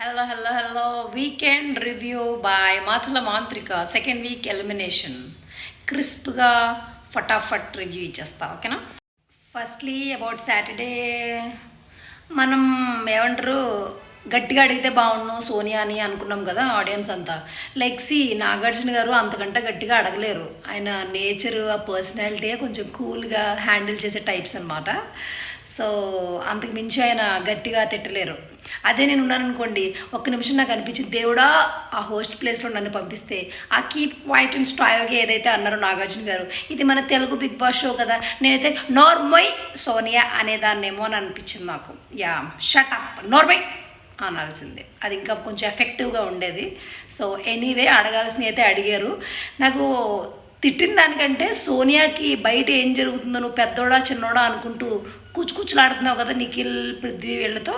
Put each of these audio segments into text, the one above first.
Hello. Weekend review by Machala Mantrika. Second week elimination. క్రిస్ప్గా ఫటాఫట్ review ఇచ్చేస్తా, ఓకేనా? Firstly about Saturday మనం ఏమంటారు గట్టిగా అడిగితే బాగుండు సోనియా అని అనుకున్నాం కదా ఆడియన్స్ అంతా. లైక్ నాగార్జున గారు అంతకంటే గట్టిగా అడగలేరు. ఆయన నేచర్ ఆ పర్సనాలిటీ కొంచెం కూల్గా హ్యాండిల్ చేసే టైప్స్ అనమాట. సో అంతకు మించి ఆయన గట్టిగా తిట్టలేరు. అదే నేను ఉన్నాను అనుకోండి, ఒక్క నిమిషం నాకు అనిపించింది, దేవుడా ఆ హోస్ట్ ప్లేస్లో నన్ను పంపిస్తే ఆ కీప్ క్వైట్ అండ్ స్టైల్గా ఏదైతే అన్నారో నాగార్జున గారు, ఇది మన తెలుగు బిగ్ బాస్ షో కదా, నేనైతే నోర్మై సోనియా అనేదాన్నేమో అని అనిపించింది నాకు. యా షట్ అప్ నోర్మై అనాల్సిందే, అది ఇంకా కొంచెం ఎఫెక్టివ్గా ఉండేది. సో ఎనీవే అడగాల్సిన అయితే అడిగారు. నాకు తిట్టిన దానికంటే సోనియాకి బయట ఏం జరుగుతుందో నువ్వు పెద్దోడా చిన్నోడా అనుకుంటూ కూచులాడుతున్నావు కదా నిఖిల్ పృథ్వీ వీళ్ళతో,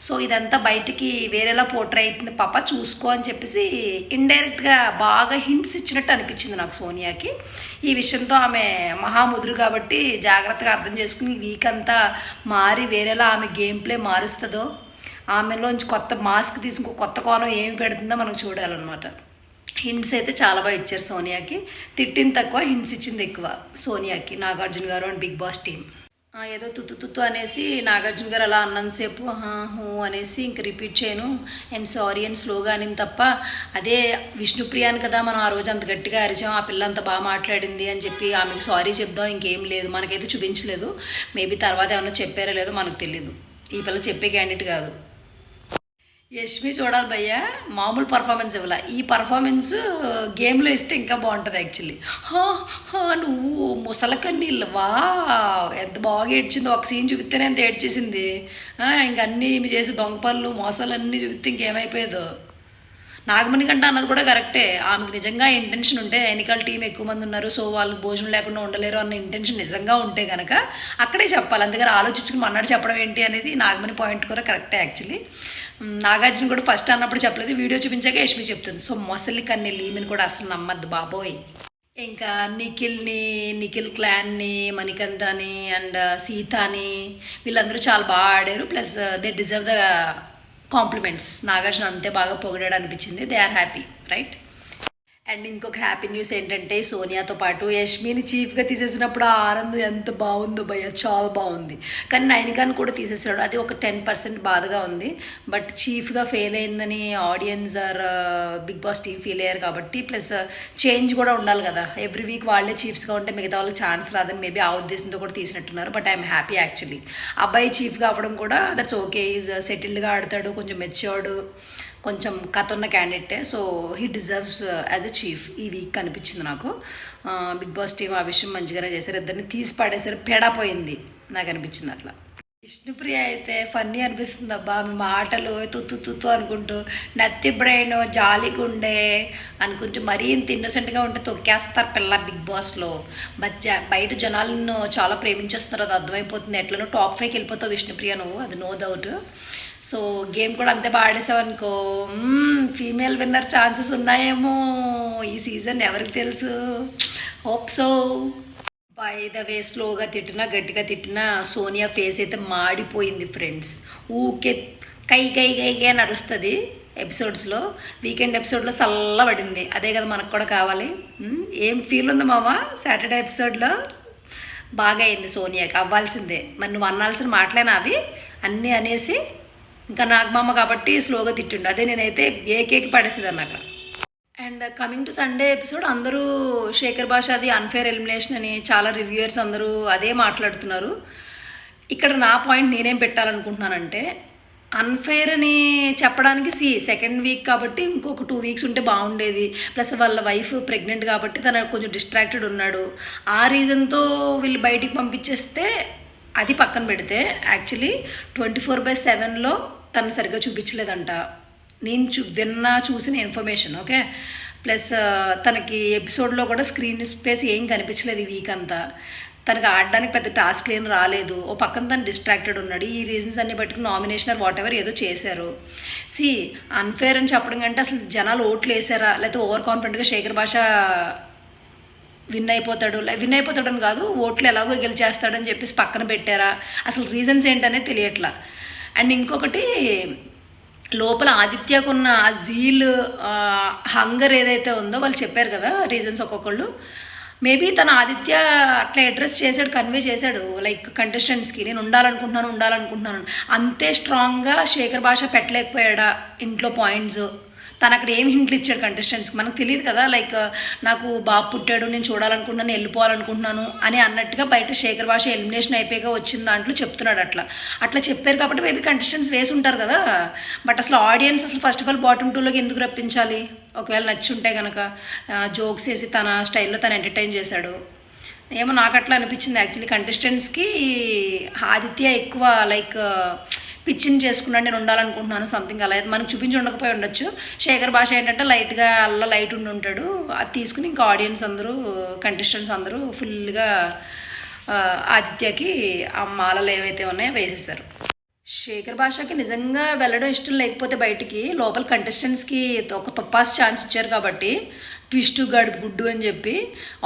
సో ఇదంతా బయటికి వేరేలా పోట్రే అవుతుంది పాప చూసుకో అని చెప్పేసి ఇండైరెక్ట్గా బాగా హింట్స్ ఇచ్చినట్టు అనిపించింది నాకు సోనియాకి. ఈ విషయంతో ఆమె మహాముదురు కాబట్టి జాగ్రత్తగా అర్థం చేసుకుని వీక్ అంతా మారి వేరేలా ఆమె గేమ్ ప్లే మారుస్తుందో, ఆమెలోంచి కొత్త మాస్క్ తీసుకు కొత్త కోణం ఏమి పెడుతుందో మనకు చూడాలన్నమాట. హింట్స్ అయితే చాలా బాగా ఇచ్చారు సోనియాకి. తిట్టింది తక్కువ, హింట్స్ ఇచ్చింది ఎక్కువ సోనియాకి నాగార్జున గారు అండ్ బిగ్ బాస్ టీమ్. ఏదో తుత్తు అనేసి నాగార్జున గారు అలా అన్నంతసేపు హూ అనేసి ఇంక రిపీట్ చేయను, ఐఎమ్ సారీ అని స్లోగా అనింది తప్ప, అదే విష్ణుప్రియాని కదా మనం ఆ రోజు అంత గట్టిగా అరిచాం, ఆ పిల్ల అంత బాగా మాట్లాడింది అని చెప్పి ఆమెకు సారీ చెప్దాం ఇంకేం లేదు. మనకైతే చూపించలేదు, మేబీ తర్వాత ఏమన్నా చెప్పారో లేదో మనకు తెలియదు. ఈ పిల్ల చెప్పే క్యాండిడేట్ కాదు. యష్మి చూడాలి భయ్య, మామూలు పర్ఫార్మెన్స్ ఇవ్వాల. ఈ పర్ఫార్మెన్స్ గేమ్లో ఇస్తే ఇంకా బాగుంటుంది యాక్చువల్లీ. నువ్వు ముసలకన్నీళ్ళు వా ఎంత బాగా ఏడ్చిందో, ఒక సీన్ చూపిస్తేనే ఎంత ఏడ్చేసింది. ఇంక అన్నీ చేసే దొంగ పనులు మోసాలు అన్నీ చూపిస్తే ఇంకేమైపోయేదో. నాగమణి కంటే అన్నది కూడా కరెక్టే, ఆమెకు నిజంగా ఇంటెన్షన్ ఉంటే ఎన్నికల టీం ఎక్కువ మంది ఉన్నారు సో వాళ్ళు భోజనం లేకుండా ఉండలేరు అన్న ఇంటెన్షన్ నిజంగా ఉంటే కనుక అక్కడే చెప్పాలి. అందుకని ఆలోచించుకుని మన్నాడు చెప్పడం ఏంటి అనేది నాగమణి పాయింట్ కూడా కరెక్టే యాక్చువల్లీ. నాగార్జున కూడా ఫస్ట్ అన్నప్పుడు చెప్పలేదు, వీడియో చూపించాక యష్మి చెప్తుంది. సో మొసలి కన్నెళ్ళి ఈమెను కూడా అసలు నమ్మద్దు బాబోయ్. ఇంకా నిఖిల్ క్లాన్ని, మణికంఠని అండ్ సీతాని వీళ్ళందరూ చాలా బాగా ఆడారు. Plus they deserve the compliments. Nagarjuna అంతే బాగా పొగిడాడు అనిపించింది. They are happy, right? And ఇంకొక హ్యాపీ న్యూస్ ఏంటంటే సోనియాతో పాటు యష్మిని చీఫ్గా తీసేసినప్పుడు ఆ ఆనందం ఎంత బాగుందో భయ్య, చాలా బాగుంది. కానీ నైనికాని కూడా తీసేసాడు, అది ఒక 10% బాధగా ఉంది. బట్ చీఫ్గా ఫెయిల్ అయిందని audience or Bigg Boss team feel అయ్యారు కాబట్టి, ప్లస్ చేంజ్ కూడా ఉండాలి కదా, ఎవ్రీ వీక్ వాళ్ళే చీఫ్స్గా ఉంటే మిగతా వాళ్ళకి ఛాన్స్ రాదని మేబీ ఆ ఉద్దేశంతో కూడా తీసినట్టున్నారు. But I'm happy actually. అబ్బాయి చీఫ్గా అవ్వడం కూడా దట్స్ ఓకే, ఈజ్ సెటిల్డ్గా ఆడతాడు, కొంచెం మెచ్యూర్డ్, కొంచెం కథ ఉన్న క్యాండిడేటే. So he deserves as a chief ఈ వీక్ అనిపించింది నాకు. బిగ్ బాస్ టీమ్ ఆ విషయం మంచిగానే చేశారు, ఇద్దరిని తీసి పడేసారు, పెడాపోయింది నాకు అనిపించింది అట్లా. విష్ణుప్రియ అయితే ఫన్నీ అనిపిస్తుంది అబ్బా, మీ మాటలు తుత్తు అనుకుంటూ నత్తి బ్రెయిన్ జాలీగుండే అనుకుంటూ మరీ ఇంత ఇన్నోసెంట్గా ఉంటే తొక్కేస్తారు పిల్ల బిగ్ బాస్లో. బయట జనాలను చాలా ప్రేమించేస్తున్నారు, అది అర్థమైపోతుంది. ఎట్లనో టాప్ 5కి వెళ్ళిపోతావు విష్ణుప్రియ నువ్వు, అది నో డౌట్. సో గేమ్ కూడా అంతే బాగా ఆడేసావు అనుకో, ఫీమేల్ విన్నర్ ఛాన్సెస్ ఉన్నాయేమో ఈ సీజన్, ఎవరికి తెలుసు. Hope so. By the way స్లోగా తిట్టినా గట్టిగా తిట్టినా సోనియా ఫేస్ అయితే మాడిపోయింది ఫ్రెండ్స్. ఊకే కై నడుస్తుంది ఎపిసోడ్స్లో. వీకెండ్ ఎపిసోడ్లో చల్లబడింది, అదే కదా మనకు కూడా కావాలి. ఏం ఫీల్ ఉంది మామ సాటర్డే ఎపిసోడ్లో? బాగా అయింది సోనియాకి, అవ్వాల్సిందే. మరి నువ్వు అనాల్సిన మాటలేనా అవి అన్నీ అనేసి? ఇంకా నాగమామ కాబట్టి స్లోగా తిట్టిండు, అదే నేనైతే ఏకేకి పడేసేదాన్ని అక్కడ. And coming to Sunday episode, అందరూ శేఖర్ భాషాది అన్ఫేర్ ఎలిమినేషన్ అని చాలా రివ్యూయర్స్ అందరూ అదే మాట్లాడుతున్నారు. ఇక్కడ నా పాయింట్ నేనేం పెట్టాలనుకుంటున్నానంటే, అన్ఫేర్ అని చెప్పడానికి సెకండ్ వీక్ కాబట్టి ఇంకొక 2 వీక్స్ ఉంటే బాగుండేది. ప్లస్ వాళ్ళ వైఫ్ ప్రెగ్నెంట్ కాబట్టి తను కొంచెం డిస్ట్రాక్టెడ్ ఉన్నాడు, ఆ రీజన్తో వీళ్ళు బయటికి పంపించేస్తే అది పక్కన పెడితే యాక్చువల్లీ 24/7లో తను సరిగ్గా చూపించలేదంట, నేను చూసిన ఇన్ఫర్మేషన్, ఓకే? ప్లస్ తనకి ఎపిసోడ్లో కూడా స్క్రీన్ స్పేస్ ఏం కనిపించలేదు ఈ వీక్ అంతా. తనకు ఆడడానికి పెద్ద టాస్క్ ఏం రాలేదు, ఓ పక్కన తను డిస్ట్రాక్టెడ్ ఉన్నాడు. ఈ రీజన్స్ అన్ని బట్టి నామినేషన్ ఆర్ వాట్ ఎవర్ ఏదో చేశారు. అన్ఫేర్ అని చెప్పడం కంటే అసలు జనాలు ఓట్లు వేసారా, లేకపోతే ఓవర్ కాన్ఫిడెంట్గా శేఖర్ భాష విన్ అయిపోతాడని కాదు, ఓట్లు ఎలాగో గెలిచేస్తాడని చెప్పేసి పక్కన పెట్టారా, అసలు రీజన్స్ ఏంటనే తెలియట్లా. అండ్ ఇంకొకటి లోపల ఆదిత్యకున్న ఆ జీల్ హంగర్ ఏదైతే ఉందో వాళ్ళు చెప్పారు కదా రీజన్స్ ఒక్కొక్కళ్ళు. మేబీ తన ఆదిత్య అట్లా అడ్రస్ చేశాడు, కన్వే చేశాడు లైక్ కంటెస్టెంట్స్కి, నేను ఉండాలనుకుంటున్నాను. అంతే స్ట్రాంగ్గా శేఖర్ భాష పెట్టలేకపోయాడా ఇంట్లో పాయింట్స్? తను అక్కడ ఏం హింట్లు ఇచ్చాడు కంటెస్టెంట్స్కి మనకు తెలియదు కదా. లైక్ నాకు బాబు పుట్టాడు, నేను చూడాలనుకుంటున్నాను, వెళ్ళిపోవాలనుకుంటున్నాను అని అన్నట్టుగా బయట శేఖర్ భాష ఎలిమినేషన్ అయిపోయాక వచ్చిన దాంట్లో చెప్తున్నాడు. అట్లా చెప్పారు కాబట్టి మేబీ కంటెస్టెంట్స్ వేసి ఉంటారు కదా. బట్ అసలు ఆడియన్స్ అసలు ఫస్ట్ ఆఫ్ ఆల్ బాటమ్ టూలోకి ఎందుకు రప్పించాలి? ఒకవేళ నచ్చి ఉంటే కనుక జోక్స్ వేసి తన స్టైల్లో తను ఎంటర్టైన్ చేశాడు. ఏమో నాకు అట్లా అనిపించింది. యాక్చువల్లీ కంటెస్టెంట్స్కి ఆదిత్య ఎక్కువ లైక్ పిచ్చిని చేసుకున్నాడు, నేను ఉండాలనుకుంటున్నాను సంథింగ్ అలా అయితే మనకు చూపించి ఉండకపోయి ఉండొచ్చు. శేఖర్ భాష ఏంటంటే లైట్గా అల్ల లైట్ ఉండి ఉంటాడు, అది తీసుకుని ఇంకా ఆడియన్స్ అందరూ కంటెస్టెంట్స్ అందరూ ఫుల్గా ఆదిత్యకి ఆ మాలలు ఏవైతే ఉన్నాయో వేసేసారు. శేఖర్ భాషకి నిజంగా వెళ్ళడం ఇష్టం లేకపోతే బయటికి లోపల కంటెస్టెంట్స్కి ఒక తొప్పాస్ ఛాన్స్ ఇచ్చారు కాబట్టి ట్విస్ట్ గుడ్డు అని చెప్పి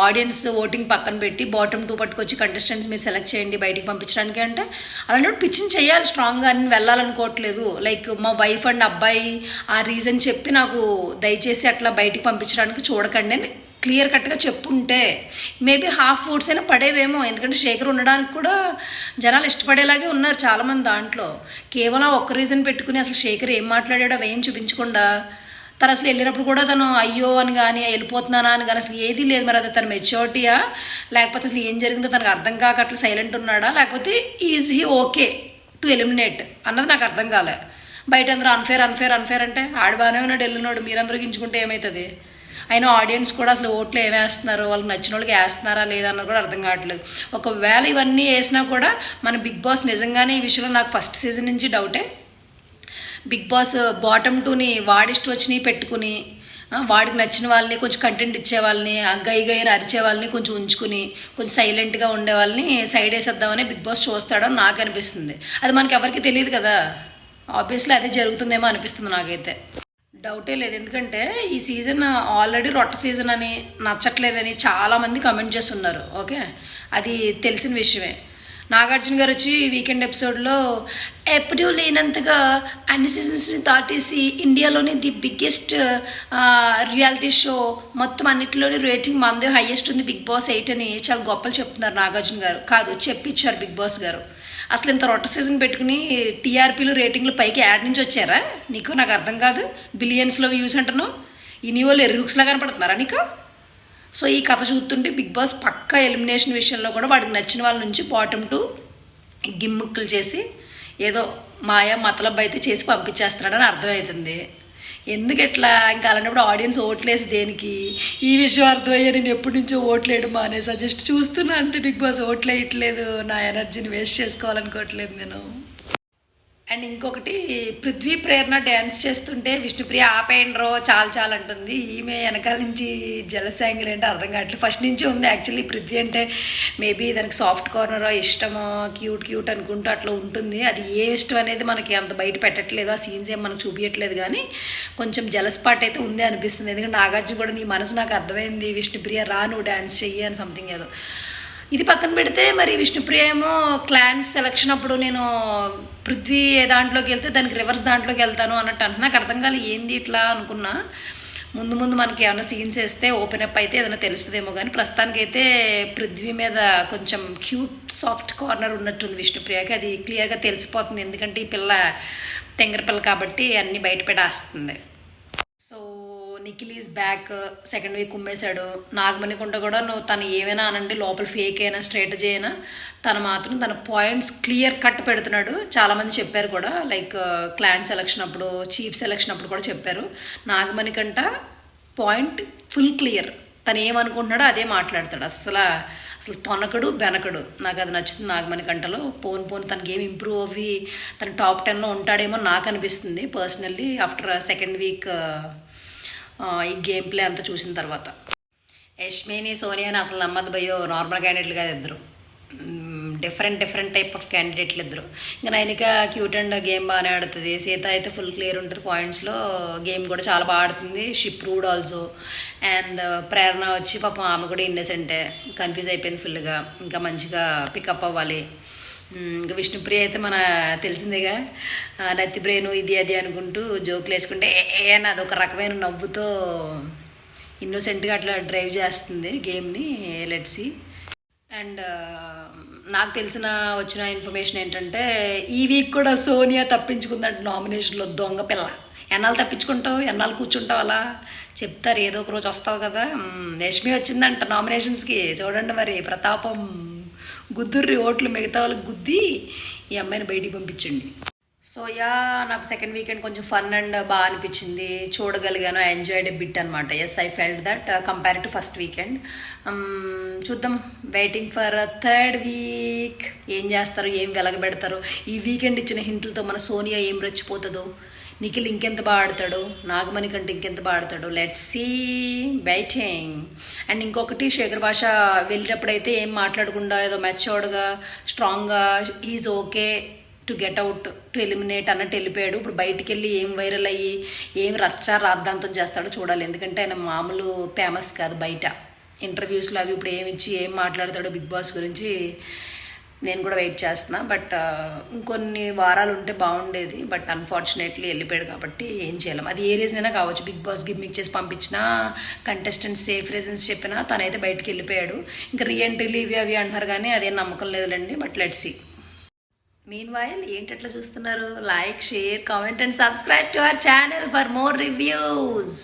ఆడియన్స్ ఓటింగ్ పక్కన పెట్టి బాటమ్ టూ పట్టుకొచ్చి కంటెస్టెంట్స్ మీరు సెలెక్ట్ చేయండి బయటికి పంపించడానికి అంటే అలాంటి పిచ్చింగ్ చేయాలి స్ట్రాంగ్గా. అని వెళ్ళాలనుకోవట్లేదు లైక్ మా వైఫ్ అండ్ అబ్బాయి ఆ రీజన్ చెప్పి నాకు దయచేసి అట్లా బయటికి పంపించడానికి చూడకండి అని క్లియర్ కట్గా చెప్పుంటే మేబీ హాఫ్ ఓట్స్ అయినా పడేవేమో. ఎందుకంటే శేఖర్ ఉండడానికి కూడా జనాలు ఇష్టపడేలాగే ఉన్నారు చాలామంది. దాంట్లో కేవలం ఒక్క రీజన్ పెట్టుకుని అసలు శేఖర్ ఏం మాట్లాడాడో అవేం చూపించకుండా తను అసలు వెళ్ళినప్పుడు కూడా తను అయ్యో అని కానీ వెళ్ళిపోతున్నానా అని కానీ అసలు ఏదీ లేదు. మరి అది తన మెచ్యూరిటీయా లేకపోతే అసలు ఏం జరిగిందో తనకు అర్థం కాక అట్లా సైలెంట్ ఉన్నాడా లేకపోతే is he okay to eliminate అన్నది నాకు అర్థం కాలే. బయట అందరూ అన్ఫేర్ అంటే ఆడబానే ఉన్నాడు వెళ్ళినాడు, మీరందరూ గించుకుంటే ఏమవుతుంది? అయినా ఆడియన్స్ కూడా అసలు ఓట్లు ఏమేస్తున్నారు, వాళ్ళకి నచ్చిన వాళ్ళకి వేస్తున్నారా లేదా అన్నది కూడా అర్థం కావట్లేదు. ఒకవేళ ఇవన్నీ వేసినా కూడా మన బిగ్ బాస్ నిజంగానే ఈ విషయంలో నాకు ఫస్ట్ సీజన్ నుంచి డౌటే. బిగ్ బాస్ బాటమ్ టూని వాడిష్ట వచ్చినవి పెట్టుకుని వాడికి నచ్చిన వాళ్ళని కొంచెం కంటెంట్ ఇచ్చే వాళ్ళని గైన అరిచే వాళ్ళని కొంచెం ఉంచుకుని కొంచెం సైలెంట్గా ఉండే వాళ్ళని సైడ్ వేసేద్దామని బిగ్ బాస్ చూస్తాడని నాకు అనిపిస్తుంది. అది మనకి ఎవరికి తెలియదు కదా, ఆబ్వియస్లీ అదే జరుగుతుందేమో అనిపిస్తుంది నాకైతే. డౌటే లేదు. ఎందుకంటే ఈ సీజన్ ఆల్రెడీ రొట్ట సీజన్ అని నచ్చట్లేదని చాలామంది కమెంట్ చేస్తున్నారు. ఓకే, అది తెలిసిన విషయమే. నాగార్జున గారు వచ్చి వీకెండ్ ఎపిసోడ్లో ఎప్పుడూ లేనంతగా అన్ని సీజన్స్ని దాటేసి ఇండియాలోని ది బిగ్గెస్ట్ రియాలిటీ షో మొత్తం అన్నిటిలోని రేటింగ్ మందే హైయెస్ట్ ఉంది బిగ్ బాస్ 8 అని చాలా గొప్పలు చెప్తున్నారు నాగార్జున గారు. కాదు, చెప్పించారు బిగ్ బాస్ గారు. అసలు ఇంత రొట్ట సీజన్ పెట్టుకుని టీఆర్పీలు రేటింగ్లు పైకి యాడ్ నుంచి వచ్చారా నీకు? నాకు అర్థం కాదు. బిలియన్స్లో వ్యూస్ అంటున్నావు, ఇన్ని వాళ్ళు ఎర్రూక్స్లా కనపడుతున్నారా నీకు? సో ఈ కథ చూస్తుంటే బిగ్ బాస్ పక్కా ఎలిమినేషన్ విషయంలో కూడా వాడికి నచ్చిన వాళ్ళ నుంచి బాటమ్ టు గిమ్ముక్కులు చేసి ఏదో మాయా మతలబ్ అయితే చేసి పంపించేస్తున్నాడని అర్థమవుతుంది. ఎందుకు ఎట్లా ఇంకా అలాంటప్పుడు ఆడియన్స్ ఓట్లేసి దేనికి? ఈ విషయం అర్థమయ్యా నేను ఎప్పటి నుంచో ఓట్లేయడం మానేసా, జస్ట్ చూస్తున్నా అంతే. బిగ్ బాస్ ఓట్లేయట్లేదు, నా ఎనర్జీని వేస్ట్ చేసుకోవాలనుకోవట్లేదు నేను. అండ్ ఇంకొకటి, పృథ్వీ ప్రేరణ డ్యాన్స్ చేస్తుంటే విష్ణుప్రియ ఆపేయండ్రో చాలు అంటుంది. ఈమె వెనకాల నుంచి జలస్ యాంగిల్ ఏంటో అర్థం కావట్లేదు. ఫస్ట్ నుంచి ఉంది యాక్చువల్లీ పృథ్వీ అంటే మేబీ దానికి సాఫ్ట్ కార్నరో ఇష్టమో క్యూట్ అనుకుంటూ అట్లా ఉంటుంది. అది ఏమి ఇష్టం అనేది మనకి అంత బయట పెట్టట్లేదు, ఆ సీన్స్ ఏం మనకు చూపించట్లేదు. కానీ కొంచెం జలస్ పార్ట్ అయితే ఉంది అనిపిస్తుంది. ఎందుకంటే నాగార్జున కూడా నీ మనసు నాకు అర్థమైంది, విష్ణుప్రియ రా నువ్వు డ్యాన్స్ చెయ్యి అని సంథింగ్ ఏదో. ఇది పక్కన పెడితే మరి విష్ణుప్రియ ఏమో క్లాన్స్ సెలక్షన్ అప్పుడు నేను పృథ్వీ దాంట్లోకి వెళ్తే దానికి రివర్స్ దాంట్లోకి వెళ్తాను అన్నట్టు అంటే నాకు అర్థం కాదు ఏంది ఇట్లా అనుకున్నా. ముందు మనకి ఏమైనా సీన్స్ వేస్తే ఓపెన్ అప్ అయితే ఏదైనా తెలుస్తుందేమో. కానీ ప్రస్తుతానికైతే పృథ్వీ మీద కొంచెం క్యూట్ సాఫ్ట్ కార్నర్ ఉన్నట్టుంది విష్ణుప్రియకి, అది క్లియర్గా తెలిసిపోతుంది. ఎందుకంటే ఈ పిల్ల తెంగరపిల్ల కాబట్టి అన్నీ బయట పెట్టేస్తుంది. So Nikhil is back, second week కుమ్మేశాడు. నాగమణికుంట కూడా నువ్వు తను ఏమైనా అనండి, లోపల ఫేక్ అయినా స్ట్రాటజీ అయినా తను మాత్రం తన పాయింట్స్ క్లియర్ కట్ పెడుతున్నాడు. చాలామంది చెప్పారు కూడా, లైక్ క్లాన్ సెలక్షన్ అప్పుడు, చీఫ్ సెలక్షన్ అప్పుడు కూడా చెప్పారు. నాగమణికంట పాయింట్ ఫుల్ క్లియర్, తను ఏమనుకుంటున్నాడో అదే మాట్లాడతాడు. అసలు తొనకడు బెనకడు. నాకు అది నచ్చుతుంది నాగమణికంటలో. పోను తనకి ఏమి ఇంప్రూవ్ అవ్వి తను టాప్ 10లో ఉంటాడేమో నాకు అనిపిస్తుంది పర్సనల్లీ ఆఫ్టర్ సెకండ్ వీక్ ఈ గేమ్ ప్లే అంతా చూసిన తర్వాత. యష్మిని సోనియాని అసలు నమ్మద్దు భయ్యో, నార్మల్ క్యాండిడేట్లు కాదు ఇద్దరు, డిఫరెంట్ టైప్ ఆఫ్ క్యాండిడేట్లు ఇద్దరు. ఇంకా నైనిక క్యూట్ అండ్ గేమ్ బాగానే ఆడుతుంది, సీత అయితే ఫుల్ క్లియర్ ఉంటుంది పాయింట్స్లో, గేమ్ కూడా చాలా బాగా ఆడుతుంది, షీ ప్రూవ్డ్ ఆల్సో. అండ్ ప్రేరణ వచ్చి పాపం ఆమె కూడా ఇన్నసెంటే, కన్ఫ్యూజ్ అయిపోయింది ఫుల్గా, ఇంకా మంచిగా పికప్ అవ్వాలి. ఇంకా విష్ణుప్రియ అయితే మన తెలిసిందేగా నత్తి బ్రెయిన్ ఇది అది అనుకుంటూ జోకులు వేసుకుంటే అని అదొక రకమైన నవ్వుతో ఇన్నోసెంట్గా అట్లా డ్రైవ్ చేస్తుంది గేమ్ని. లెట్సీ. అండ్ నాకు తెలిసిన వచ్చిన ఇన్ఫర్మేషన్ ఏంటంటే ఈ వీక్ కూడా సోనియా తప్పించుకుందంట నామినేషన్లో. దొంగ పిల్ల, ఎన్నాళ్ళు తప్పించుకుంటావు, ఎన్నాళ్ళు కూర్చుంటావు, అలా చెప్తారు, ఏదో ఒక రోజు వస్తావు కదా. యష్మి వచ్చిందంట నామినేషన్స్కి. చూడండి మరి ప్రతాపం గుద్దుర్రి ఓట్లు మిగతా వాళ్ళకి గుద్ది ఈ అమ్మాయిని బయటికి పంపించండి. సో నాకు సెకండ్ వీకెండ్ కొంచెం ఫన్ అండ్ బాగా అనిపించింది, చూడగలిగాను. ఐ ఎంజాయ్డ్ ఎ బిట్ అనమాట. Yes, I felt that compare to first weekend. చూద్దాం, వెయిటింగ్ ఫర్ థర్డ్ వీక్. ఏం చేస్తారు, ఏం వెలగబెడతారు. ఈ వీకెండ్ ఇచ్చిన హింట్లతో మన సోనియా ఏం రెచ్చిపోతుందో, నిఖిల్ ఇంకెంత బాగా ఆడతాడు, నాగమణి కంటే ఇంకెంత బాగా ఆడతాడు. Let's see, waiting. అండ్ ఇంకొకటి, శేఖర్ భాష వెళ్ళేటప్పుడైతే ఏం మాట్లాడకుండా ఏదో మెచ్యూర్డ్గా స్ట్రాంగ్గా is okay to get out to eliminate అన్నట్టు వెళ్ళిపోయాడు. ఇప్పుడు బయటికి వెళ్ళి ఏం వైరల్ అయ్యి ఏం రాద్ధాంతం చేస్తాడో చూడాలి. ఎందుకంటే ఆయన మామూలు ఫేమస్ కాదు బయట. ఇంటర్వ్యూస్లో అవి ఇప్పుడు ఏమిచ్చి ఏం మాట్లాడతాడో బిగ్ బాస్ గురించి నేను కూడా వెయిట్ చేస్తున్నా. బట్ ఇంకొన్ని వారాలు ఉంటే బాగుండేది. బట్ అన్ఫార్చునేట్లీ వెళ్ళిపోయాడు కాబట్టి ఏం చేయలేం. అది ఏ రీజన్ అయినా కావచ్చు. బిగ్ బాస్ గిమ్మిక్ చేసి పంపించినా, కంటెస్టెంట్స్ సేఫ్ రీజన్స్ చెప్పినా తనైతే బయటికి వెళ్ళిపోయాడు. ఇంకా రీఎంట్రీలు ఇవి అవి అంటున్నారు కానీ అదేం నమ్మకం లేదులేండి. But let's see. Meanwhile ఏంటట్లా చూస్తున్నారు? Like, share, comment and subscribe to our channel for more reviews.